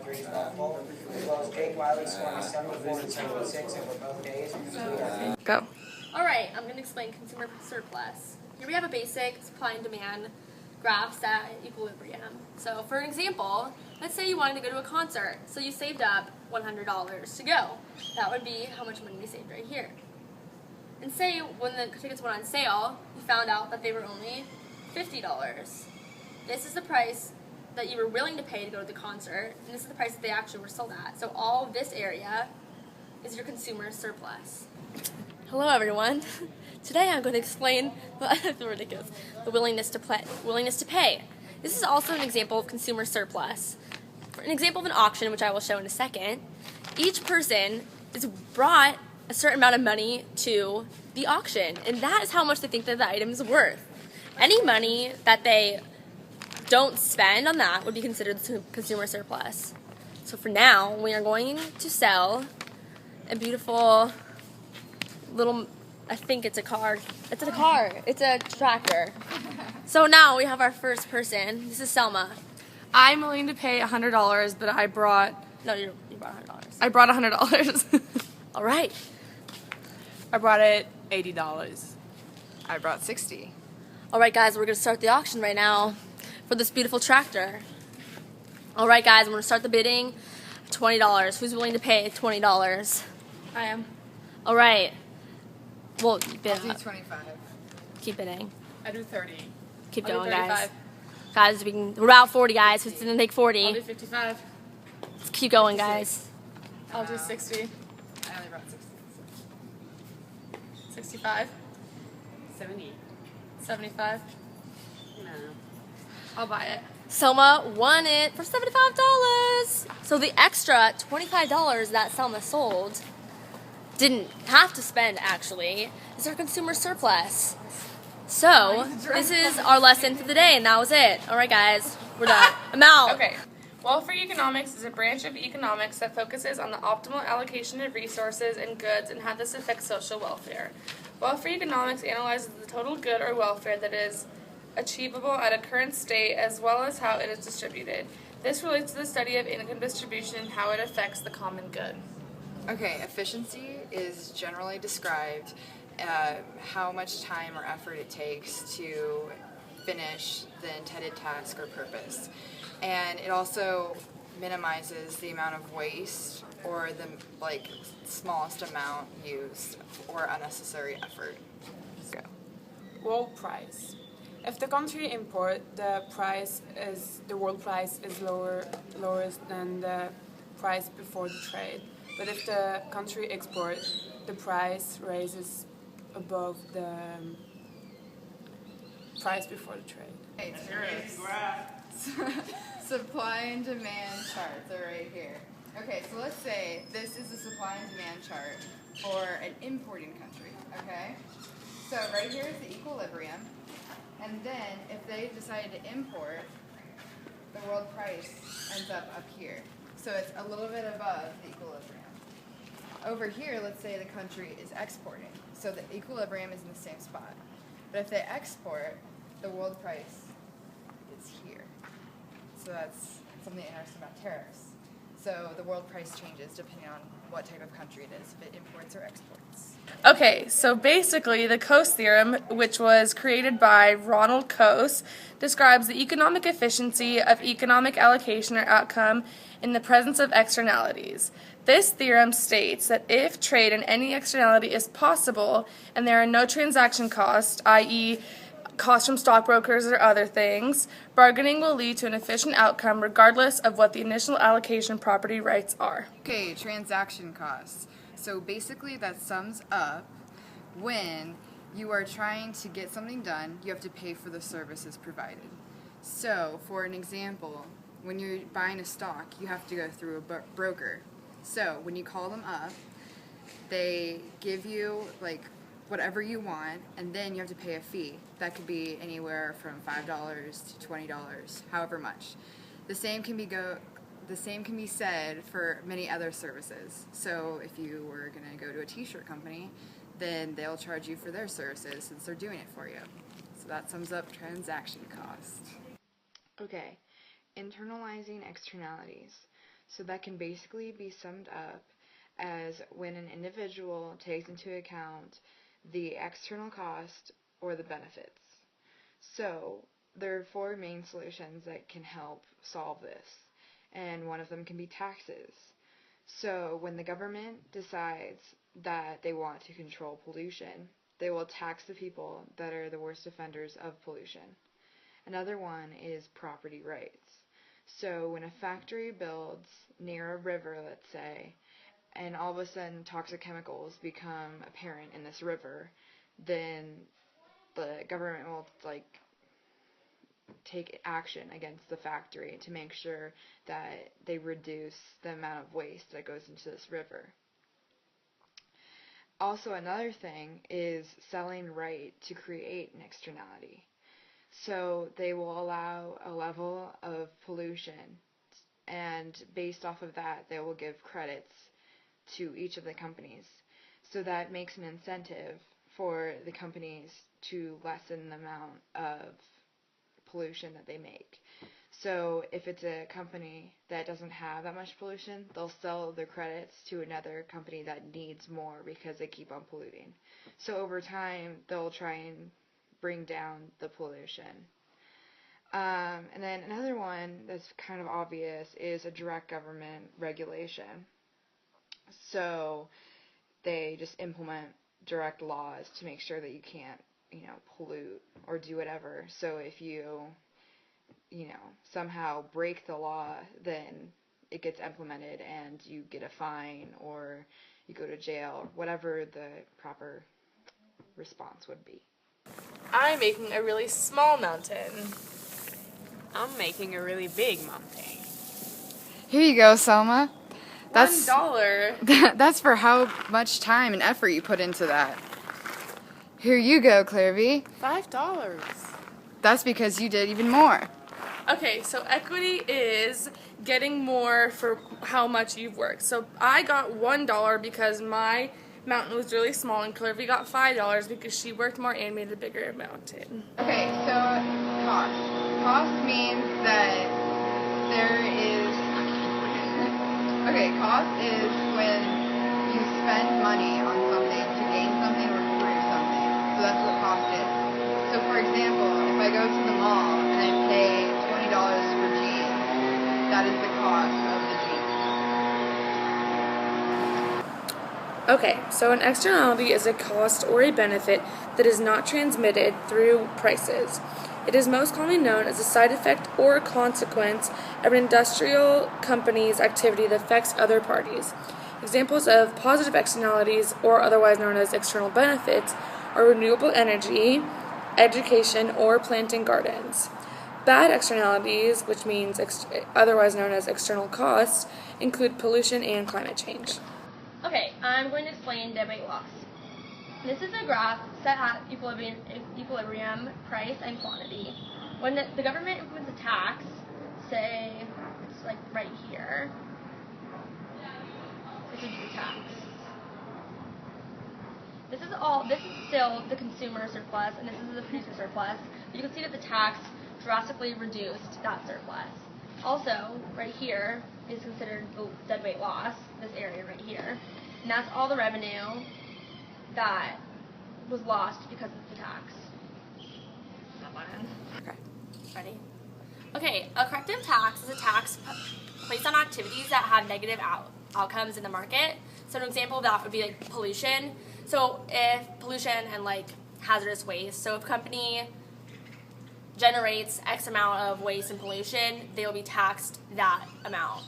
3 thoughtful, as well as Jake Wiley scoring 74 and 76 over both days. Go. Alright, I'm going to explain consumer surplus. Here we have a basic supply and demand graph set at equilibrium. So for an example, let's say you wanted to go to a concert, so you saved up $100 to go. That would be how much money you saved right here. And say when the tickets went on sale, you found out that they were only $50. This is the price that you were willing to pay to go to the concert, and this is the price that they actually were sold at. So all of this area is your consumer surplus. Hello everyone. Today I'm going to explain the willingness to pay. This is also an example of consumer surplus. For an example of an auction, which I will show in a second, each person is brought a certain amount of money to the auction, and that is how much they think that the item is worth. Any money that they don't spend on that would be considered consumer surplus. So for now, we are going to sell a beautiful little, I think it's a car. It's a car. It's a tractor. So now we have our first person. This is Selma. I'm willing to pay $100, but I brought... No, you brought $100. I brought $100. All right. I brought it $80. I brought 60. All right, guys, we're going to start the auction right now for this beautiful tractor. All right, guys, I'm going to start the bidding. $20. Who's willing to pay $20? I am. All right. Well, bid. I'll do 25. Keep bidding. I do 30. Keep I'll going, do guys. Guys, we're about 40, guys. Who's going to take 40? I'll do 55. Let's keep going, guys. I'll do 60. I only brought 60. 65. 70. 75. No. I'll buy it. Selma won it for $75. So the extra $25 that Selma sold didn't have to spend, actually, is our consumer surplus. So this is our lesson for the day, and that was it. All right, guys, we're done. I'm out. Okay. Welfare economics is a branch of economics that focuses on the optimal allocation of resources and goods and how this affects social welfare. Welfare economics analyzes the total good or welfare that is achievable at a current state as well as how it is distributed. This relates to the study of income distribution and how it affects the common good. Okay, efficiency is generally described how much time or effort it takes to finish the intended task or purpose. And it also minimizes the amount of waste or the smallest amount used or unnecessary effort. Go. World price. If the country import, the world price is lower than the price before the trade. But if the country export, the price raises above the price before the trade. Hey, supply and demand charts are right here. Okay, so let's say this is the supply and demand chart for an importing country, okay? So right here is the equilibrium, and then if they decided to import, the world price ends up here. So it's a little bit above the equilibrium. Over here, let's say the country is exporting, so the equilibrium is in the same spot. But if they export, the world price is here. So that's something interesting about tariffs. So the world price changes depending on what type of country it is, if it imports or exports. Okay, so basically the Coase theorem, which was created by Ronald Coase, describes the economic efficiency of economic allocation or outcome in the presence of externalities. This theorem states that if trade in any externality is possible and there are no transaction costs, i.e., costs from stockbrokers or other things, bargaining will lead to an efficient outcome regardless of what the initial allocation property rights are. Okay, transaction costs. So basically that sums up when you are trying to get something done, you have to pay for the services provided. So for an example, when you're buying a stock, you have to go through a broker. So when you call them up, they give you whatever you want, and then you have to pay a fee. That could be anywhere from $5 to $20, however much. The same can be said for many other services. So if you were going to go to a t-shirt company, then they'll charge you for their services since they're doing it for you. So that sums up transaction cost. Okay, internalizing externalities. So that can basically be summed up as when an individual takes into account the external cost or the benefits. So there are four main solutions that can help solve this, and one of them can be taxes. So when the government decides that they want to control pollution, they will tax the people that are the worst offenders of pollution. Another one is property rights. So when a factory builds near a river, let's say, and all of a sudden toxic chemicals become apparent in this river, then the government will take action against the factory to make sure that they reduce the amount of waste that goes into this river. Also, another thing is selling right to create an externality. So they will allow a level of pollution, and based off of that, they will give credits to each of the companies. So that makes an incentive for the companies to lessen the amount of pollution that they make. So if it's a company that doesn't have that much pollution, they'll sell their credits to another company that needs more because they keep on polluting. So over time, they'll try and bring down the pollution. And then another one that's kind of obvious is a direct government regulation. So they just implement direct laws to make sure that you can't, pollute or do whatever. So if you somehow break the law, then it gets implemented and you get a fine or you go to jail, whatever the proper response would be. I'm making a really small mountain. I'm making a really big mountain. Here you go, Selma. $1. That's for how much time and effort you put into that. Here you go, Klervi. $5. That's because you did even more. Okay, so equity is getting more for how much you've worked. So I got $1 because my mountain was really small, and Klervi got $5 because she worked more and made a bigger mountain. Okay, so cost. Cost means that there is... Okay, cost is when you spend money on something to gain something or improve something. So that's what cost is. So for example, if I go to the mall and I pay $20 for jeans, that is the cost of the jeans. Okay, so an externality is a cost or a benefit that is not transmitted through prices. It is most commonly known as a side effect or consequence of an industrial company's activity that affects other parties. Examples of positive externalities, or otherwise known as external benefits, are renewable energy, education, or planting gardens. Bad externalities, which means otherwise known as external costs, include pollution and climate change. Okay, I'm going to explain dead weight loss. This is a graph set at equilibrium price and quantity. When the government implements a tax, say it's like right here, this is the tax. This is still the consumer surplus, and this is the producer surplus. But you can see that the tax drastically reduced that surplus. Also, right here is considered the dead weight loss, this area right here. And that's all the revenue that was lost because of the tax. That one. Okay. Ready? Okay, a corrective tax is a tax placed on activities that have negative outcomes in the market. So an example of that would be like pollution. So if pollution and like hazardous waste, so if a company generates X amount of waste and pollution, they will be taxed that amount.